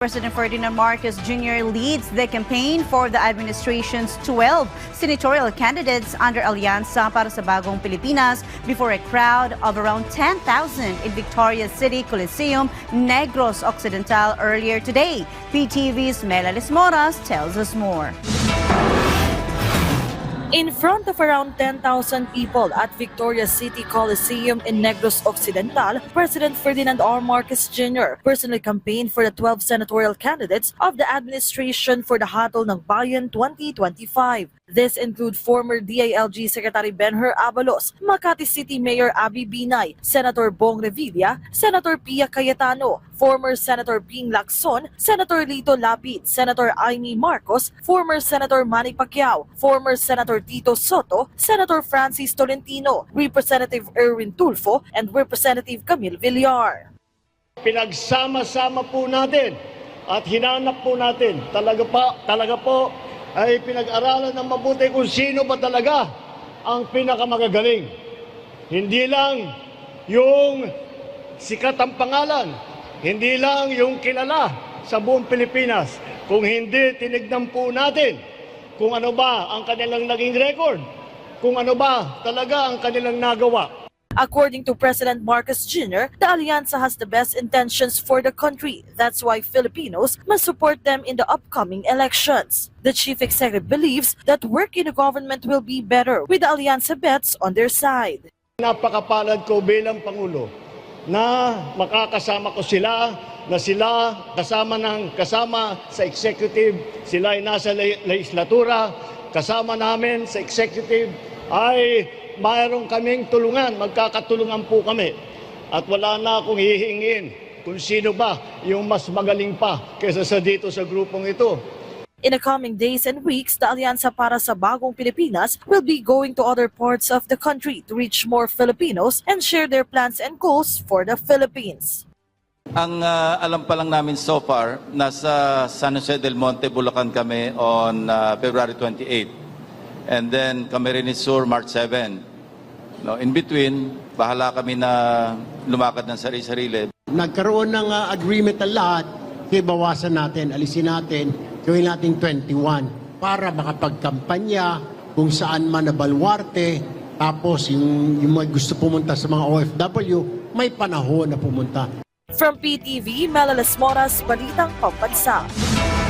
President Ferdinand Marcos Jr. leads the campaign for the administration's 12 senatorial candidates under Alianza para sa Bagong Pilipinas before a crowd of around 10,000 in Victoria City Coliseum, Negros Occidental earlier today. PTV's Melales Moras tells us more. In front of around 10,000 people at Victoria City Coliseum in Negros Occidental, President Ferdinand R. Marcos Jr. personally campaigned for the 12 senatorial candidates of the administration for the Hatol ng Bayan 2025. This include former DILG Secretary Benher Abalos, Makati City Mayor Abby Binay, Senator Bong Revilla, Senator Pia Cayetano, former Senator Ping Lacson, Senator Lito Lapid, Senator Amy Marcos, former Senator Manny Pacquiao, former Senator Tito Soto, Senator Francis Tolentino, Representative Erwin Tulfo, and Representative Camille Villar. Pinagsama-sama po natin at hinanap po natin talaga po ay pinag-aralan ng mabuti kung sino ba talaga ang pinakamagagaling. Hindi lang yung sikat ang pangalan, hindi lang yung kilala sa buong Pilipinas, kung hindi tinignan po natin kung ano ba ang kanilang naging record, kung ano ba talaga ang kanilang nagawa. According to President Marcos Jr., the Alianza has the best intentions for the country. That's why Filipinos must support them in the upcoming elections. The chief executive believes that work in the government will be better with the Alianza bets on their side. Napakapalad ko bilang Pangulo na makakasama ko sila, na sila kasama sa executive, sila ay nasa legislatura, kasama namin sa executive ay mayroon kaming tulungan, magkakatulungan po kami. At wala na akong hihingin kung sino ba yung mas magaling pa kaysa sa dito sa grupong ito. In the coming days and weeks, the Alianza para sa Bagong Pilipinas will be going to other parts of the country to reach more Filipinos and share their plans and goals for the Philippines. Ang alam pa lang namin so far, nasa San Jose del Monte, Bulacan kami on February 28. And then Camarines Sur, March 7. No, in between, bahala kami na lumakad ng sarili-sarili. Nagkaroon ng agreement ang lahat, kaya bawasan natin, alisin natin, gawin natin 21 para makapagkampanya kung saan man na baluarte, tapos yung mga gusto pumunta sa mga OFW, may panahon na pumunta. From PTV, Melales Moras, Balitang Pambansa.